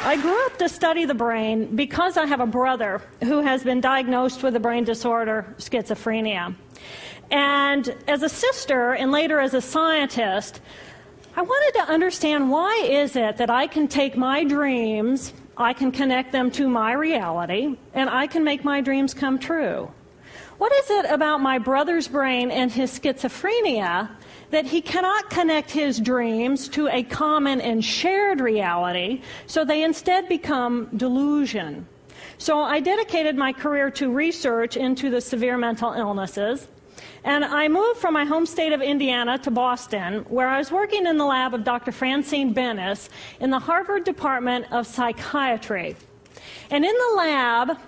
I grew up to study the brain because I have a brother who has been diagnosed with a brain disorder, schizophrenia. And as a sister, and later as a scientist, I wanted to understand, why is it that I can take my dreams, I can connect them to my reality, and I can make my dreams come true? What is it about my brother's brain and his schizophrenia that he cannot connect his dreams to a common and shared reality, so they instead become delusion? So I dedicated my career to research into the severe mental illnesses, and I moved from my home state of Indiana to Boston, where I was working in the lab of Dr. Francine Bennis in the Harvard Department of Psychiatry. And in the lab,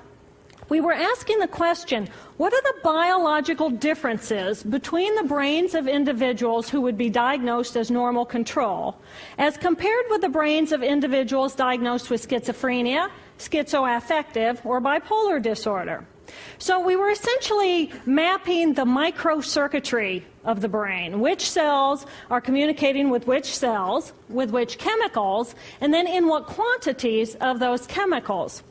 we were asking the question, what are the biological differences between the brains of individuals who would be diagnosed as normal control as compared with the brains of individuals diagnosed with schizophrenia, schizoaffective, or bipolar disorder? So we were essentially mapping the microcircuitry of the brain, which cells are communicating with which cells, with which chemicals, and then in what quantities of those chemicals.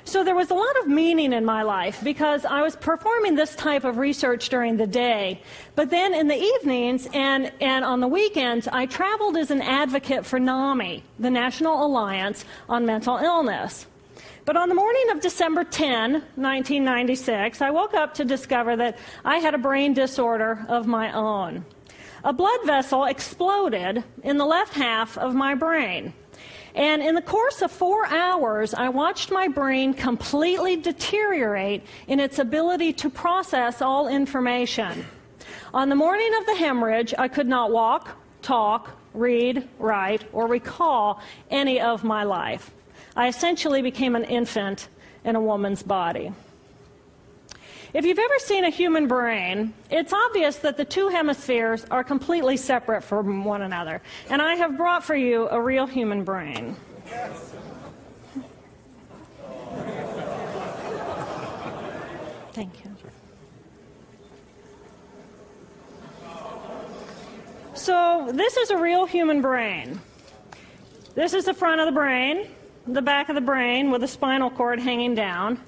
So there was a lot of meaning in my life because I was performing this type of research during the day, but then in the evenings and on the weekends, I traveled as an advocate for NAMI, the National Alliance on Mental Illness. But on the morning of December 10, 1996, I woke up to discover that I had a brain disorder of my own. A blood vessel exploded in the left half of my brain. And in the course of 4 hours, I watched my brain completely deteriorate in its ability to process all information. On the morning of the hemorrhage, I could not walk, talk, read, write, or recall any of my life. I essentially became an infant in a woman's body. If you've ever seen a human brain, it's obvious that the two hemispheres are completely separate from one another. And I have brought for you a real human brain. Thank you. So this is a real human brain. This is the front of the brain, the back of the brain with a spinal cord hanging down.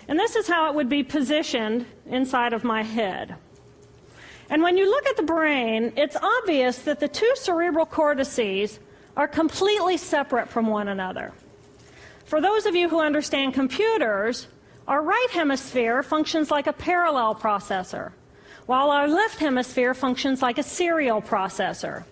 And this is how it would be positioned inside of my head. And when you look at the brain, it's obvious that the two cerebral cortices are completely separate from one another. For those of you who understand computers, our right hemisphere functions like a parallel processor, while our left hemisphere functions like a serial processor.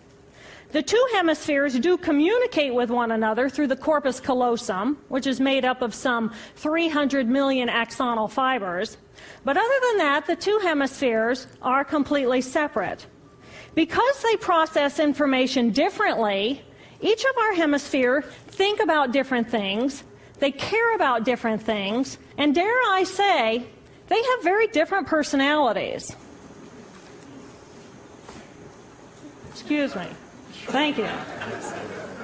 The two hemispheres do communicate with one another through the corpus callosum, which is made up of some 300 million axonal fibers. But other than that, the two hemispheres are completely separate. Because they process information differently, each of our hemispheres think about different things, they care about different things, and dare I say, they have very different personalities. Excuse me. Thank you.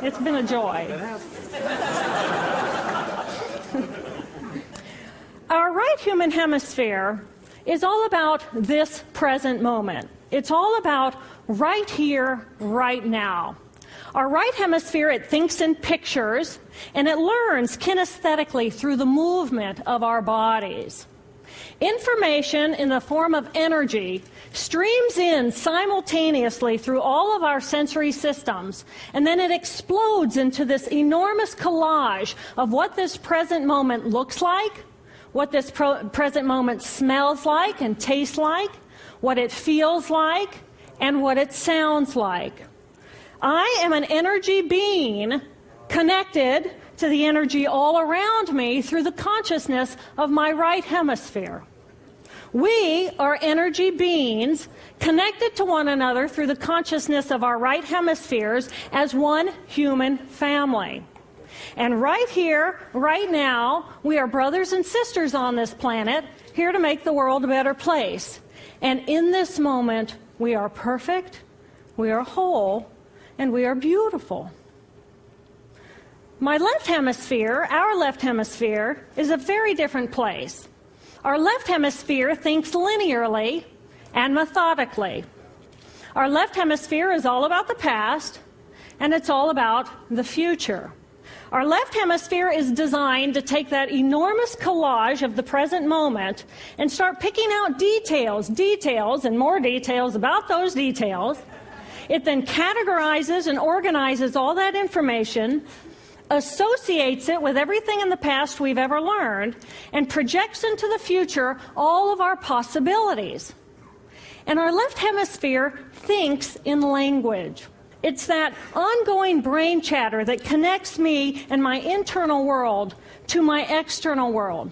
It's been a joy. Our right human hemisphere is all about this present moment. It's all about right here, right now. Our right hemisphere, it thinks in pictures, and it learns kinesthetically through the movement of our bodies. Information in the form of energy streams in simultaneously through all of our sensory systems, and then it explodes into this enormous collage of what this present moment looks like, what this present moment smells like and tastes like, what it feels like, and what it sounds like. I am an energy being connected to the energy all around me through the consciousness of my right hemisphere. We are energy beings connected to one another through the consciousness of our right hemispheres as one human family. And right here, right now, we are brothers and sisters on this planet, here to make the world a better place. And in this moment, we are perfect, we are whole, and we are beautiful. My left hemisphere, our left hemisphere, is a very different place. Our left hemisphere thinks linearly and methodically. Our left hemisphere is all about the past, and it's all about the future. Our left hemisphere is designed to take that enormous collage of the present moment and start picking out details, and more details about those details. It then categorizes and organizes all that information, associates it with everything in the past we've ever learned, and projects into the future all of our possibilities. And our left hemisphere thinks in language. It's that ongoing brain chatter that connects me and my internal world to my external world.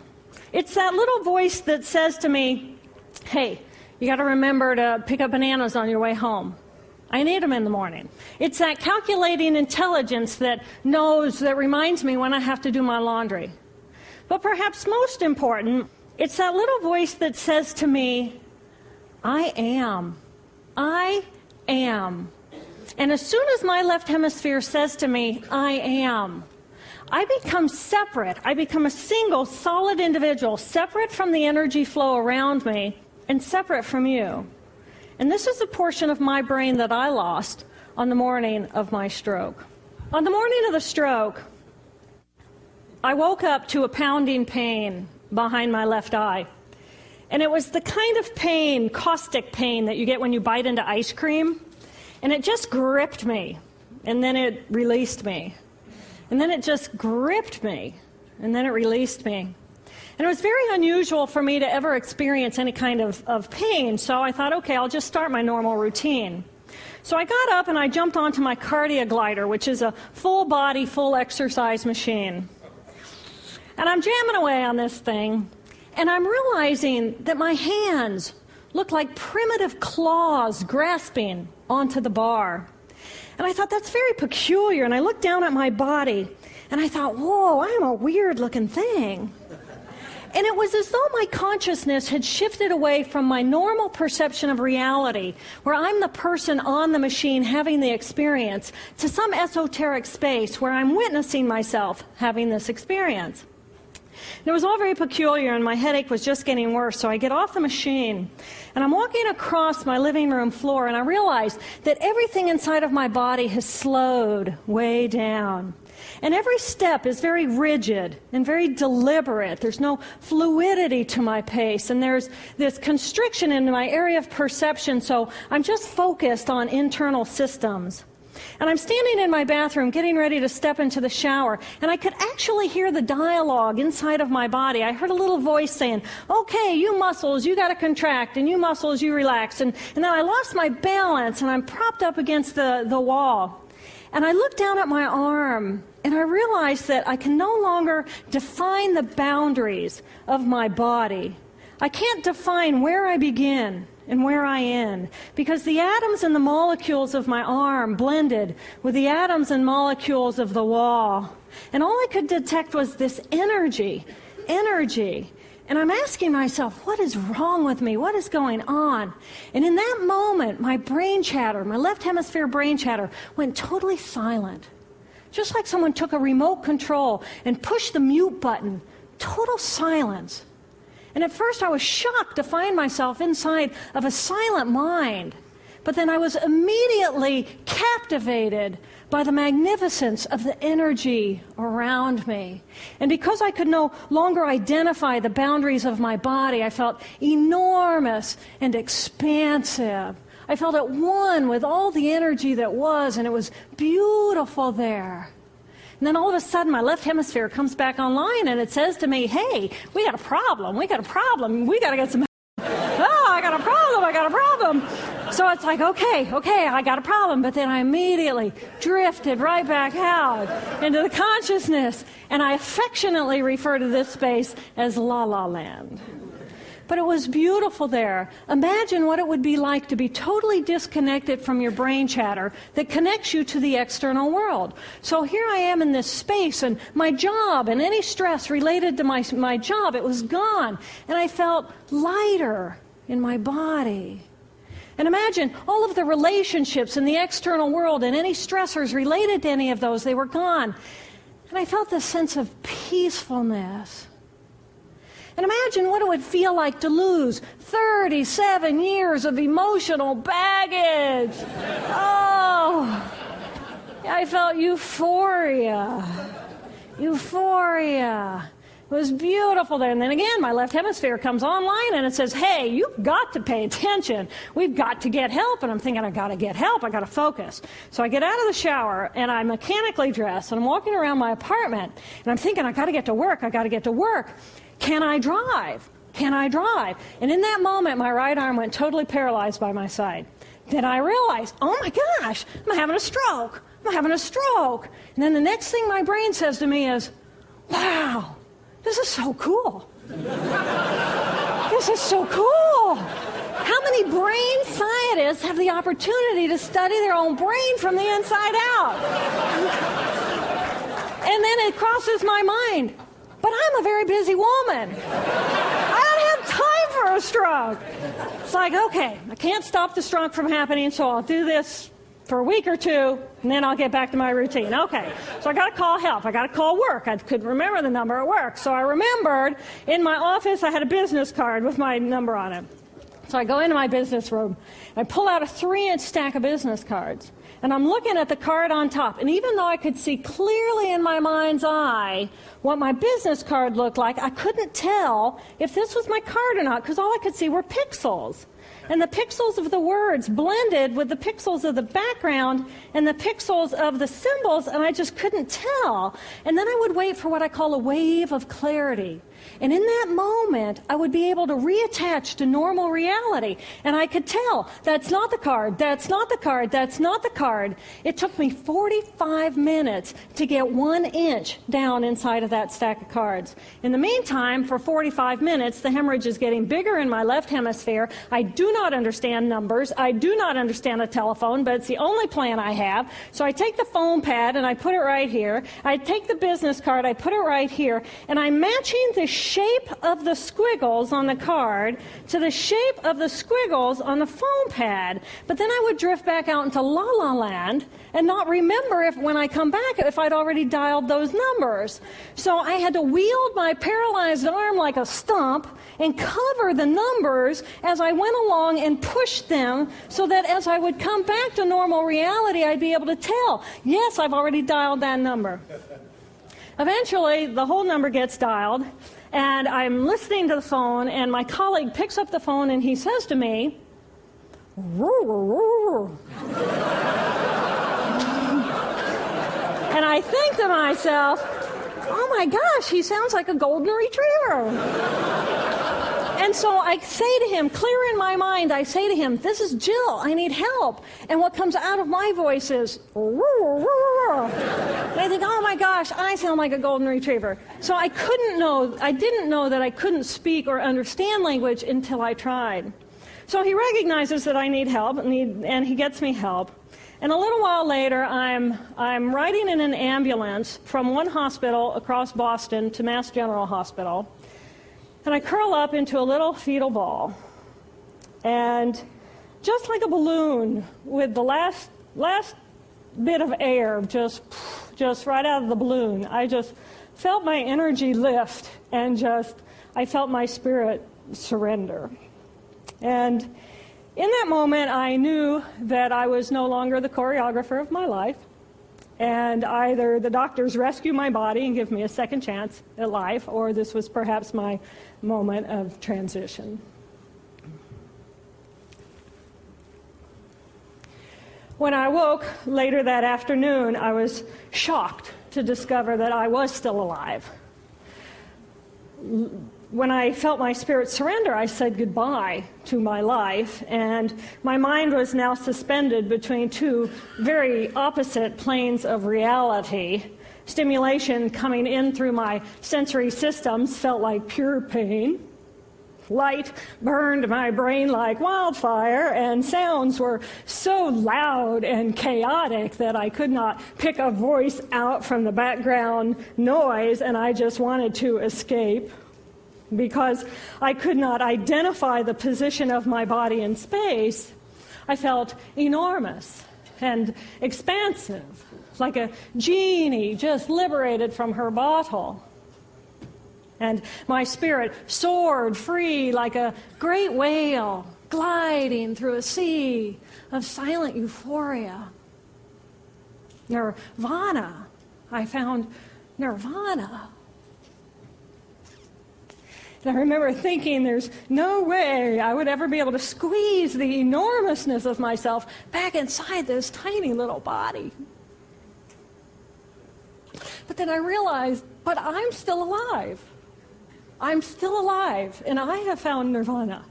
It's that little voice that says to me, hey, you got to remember to pick up bananas on your way home. I need them in the morning. It's that calculating intelligence that reminds me when I have to do my laundry. But perhaps most important, it's that little voice that says to me, I am. I am. And as soon as my left hemisphere says to me, I am, I become separate. I become a single, solid individual, separate from the energy flow around me and separate from you. And this is a portion of my brain that I lost on the morning of my stroke. On the morning of the stroke, I woke up to a pounding pain behind my left eye. And it was the kind of pain, caustic pain, that you get when you bite into ice cream. And it just gripped me, and then it released me. And then it just gripped me, and then it released me. And it was very unusual for me to ever experience any kind of pain, so I thought, okay, I'll just start my normal routine. So I got up and I jumped onto my cardio glider, which is a full body, full exercise machine. And I'm jamming away on this thing, and I'm realizing that my hands look like primitive claws grasping onto the bar. And I thought, that's very peculiar. And I looked down at my body, and I thought, whoa, I'm a weird-looking thing. And it was as though my consciousness had shifted away from my normal perception of reality, where I'm the person on the machine having the experience, to some esoteric space where I'm witnessing myself having this experience. And it was all very peculiar, and my headache was just getting worse, so I get off the machine, and I'm walking across my living room floor, and I realize that everything inside of my body has slowed way down. And every step is very rigid and very deliberate. There's no fluidity to my pace, and there's this constriction in my area of perception, so I'm just focused on internal systems. And I'm standing in my bathroom getting ready to step into the shower, and I could actually hear the dialogue inside of my body. I heard a little voice saying, okay, you muscles, you got to contract, and you muscles, you relax. And then I lost my balance, and I'm propped up against the wall. And I looked down at my arm, and I realized that I can no longer define the boundaries of my body. I can't define where I begin and where I end, because the atoms and the molecules of my arm blended with the atoms and molecules of the wall. And all I could detect was this energy. And I'm asking myself, what is wrong with me? What is going on? And in that moment, my brain chatter, my left hemisphere brain chatter, went totally silent. Just like someone took a remote control and pushed the mute button. Total silence. And at first I was shocked to find myself inside of a silent mind. But then I was immediately captivated by the magnificence of the energy around me. And because I could no longer identify the boundaries of my body, I felt enormous and expansive. I felt at one with all the energy that was, and it was beautiful there. And then all of a sudden, my left hemisphere comes back online, and it says to me, hey, we got a problem, we got to get some oh, I got a problem. So it's like, okay, I got a problem. But then I immediately drifted right back out into the consciousness, and I affectionately refer to this space as La La Land. But it was beautiful there. Imagine what it would be like to be totally disconnected from your brain chatter that connects you to the external world. So here I am in this space, and my job and any stress related to my job, it was gone. And I felt lighter in my body. And imagine all of the relationships in the external world and any stressors related to any of those, they were gone. And I felt this sense of peacefulness. And imagine what it would feel like to lose 37 years of emotional baggage. Oh, I felt euphoria. euphoria. It was beautiful there. And then again, my left hemisphere comes online and it says, hey, you've got to pay attention. We've got to get help. And I'm thinking, I've got to get help. I've got to focus. So I get out of the shower and I mechanically dress and I'm walking around my apartment and I'm thinking, I've got to get to work. I've got to get to work. Can I drive? Can I drive? And in that moment, my right arm went totally paralyzed by my side. Then I realized, oh my gosh, I'm having a stroke. I'm having a stroke. And then the next thing my brain says to me is, wow, this is so cool. This is so cool. How many brain scientists have the opportunity to study their own brain from the inside out? And then it crosses my mind, but I'm a very busy woman. I don't have time for a stroke. It's like, okay, I can't stop the stroke from happening, so I'll do this for a week or two, and then I'll get back to my routine. Okay, so I got to call help. I got to call work. I couldn't remember the number at work. So I remembered in my office I had a business card with my number on it. So I go into my business room. I pull out a 3-inch stack of business cards, and I'm looking at the card on top. And even though I could see clearly in my mind's eye what my business card looked like, I couldn't tell if this was my card or not, because all I could see were pixels. And the pixels of the words blended with the pixels of the background and the pixels of the symbols, and I just couldn't tell. And then I would wait for what I call a wave of clarity. And in that moment, I would be able to reattach to normal reality. And I could tell, that's not the card, that's not the card, that's not the card. It took me 45 minutes to get 1 inch down inside of that stack of cards. In the meantime, for 45 minutes, the hemorrhage is getting bigger in my left hemisphere. I do not understand numbers. I do not understand a telephone, but it's the only plan I have. So I take the phone pad and I put it right here. I take the business card, I put it right here, and I'm matching the shape of the squiggles on the card to the shape of the squiggles on the phone pad. But then I would drift back out into La La Land and not remember if when I come back if I'd already dialed those numbers. So I had to wield my paralyzed arm like a stump and cover the numbers as I went along and push them so that as I would come back to normal reality, I'd be able to tell, yes, I've already dialed that number. Eventually, the whole number gets dialed, and I'm listening to the phone, and my colleague picks up the phone, and he says to me, and I think to myself, oh my gosh, he sounds like a golden retriever. And so I say to him, clear in my mind, I say to him, this is Jill, I need help. And what comes out of my voice is, and I think, oh my gosh, I sound like a golden retriever. So I didn't know that I couldn't speak or understand language until I tried. So he recognizes that I need help, and he gets me help. And a little while later, I'm riding in an ambulance from one hospital across Boston to Mass General Hospital. And I curl up into a little fetal ball. And just like a balloon, with the last bit of air just right out of the balloon, I just felt my energy lift and I felt my spirit surrender. And in that moment, I knew that I was no longer the choreographer of my life. And either the doctors rescue my body and give me a second chance at life, or this was perhaps my moment of transition. When I woke later that afternoon, I was shocked to discover that I was still alive. When I felt my spirit surrender, I said goodbye to my life, and my mind was now suspended between two very opposite planes of reality. Stimulation coming in through my sensory systems felt like pure pain. Light burned my brain like wildfire, and sounds were so loud and chaotic that I could not pick a voice out from the background noise, and I just wanted to escape. Because I could not identify the position of my body in space, I felt enormous and expansive, like a genie just liberated from her bottle. And my spirit soared free like a great whale gliding through a sea of silent euphoria. Nirvana, I found Nirvana. And I remember thinking there's no way I would ever be able to squeeze the enormousness of myself back inside this tiny little body. But then I realized, but I'm still alive. I'm still alive, and I have found nirvana.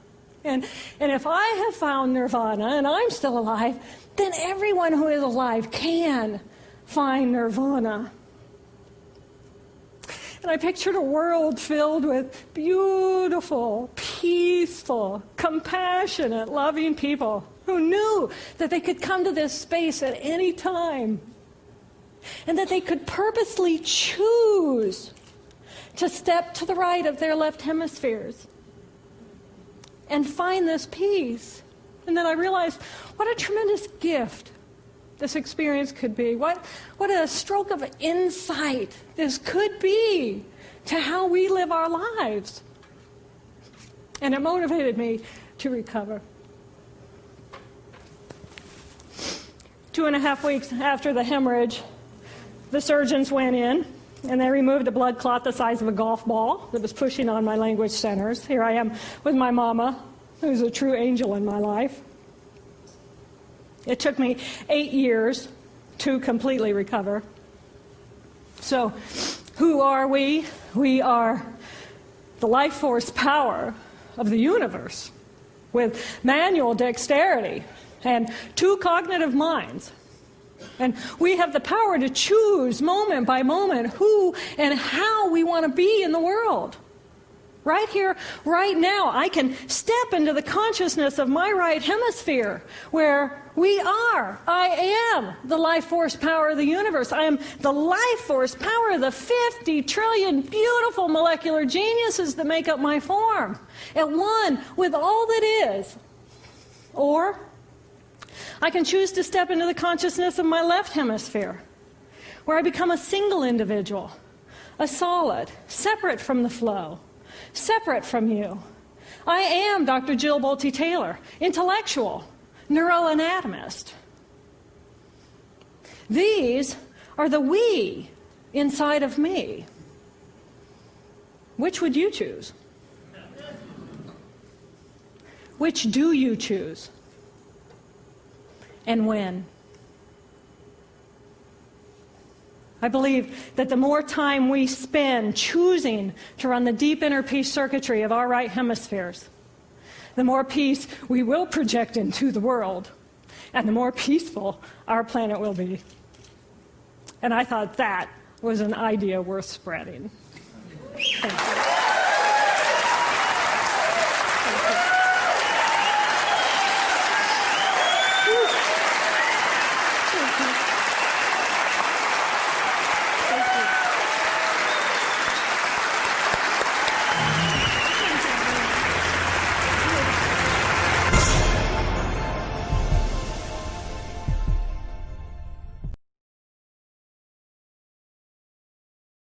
And if I have found nirvana and I'm still alive, then everyone who is alive can find nirvana. And I pictured a world filled with beautiful, peaceful, compassionate, loving people who knew that they could come to this space at any time and that they could purposely choose to step to the right of their left hemispheres and find this peace. And then I realized what a tremendous gift this experience could be. What a stroke of insight this could be to how we live our lives. And it motivated me to recover. 2.5 weeks after the hemorrhage, the surgeons went in and they removed a blood clot the size of a golf ball that was pushing on my language centers. Here I am with my mama, who's a true angel in my life. It took me 8 years to completely recover. So, who are we? We are the life force power of the universe with manual dexterity and 2 cognitive minds. And we have the power to choose moment by moment who and how we want to be in the world. Right here, right now, I can step into the consciousness of my right hemisphere where I am the life force power of the universe. I am the life force power of the 50 trillion beautiful molecular geniuses that make up my form, at one with all that is. Or I can choose to step into the consciousness of my left hemisphere, where I become a single individual, a solid, separate from the flow, separate from you. I am Dr. Jill Bolte Taylor, intellectual, neuroanatomist. These are the we inside of me. Which would you choose? Which do you choose? And when? I believe that the more time we spend choosing to run the deep inner peace circuitry of our right hemispheres, the more peace we will project into the world, and the more peaceful our planet will be. And I thought that was an idea worth spreading. Thank you.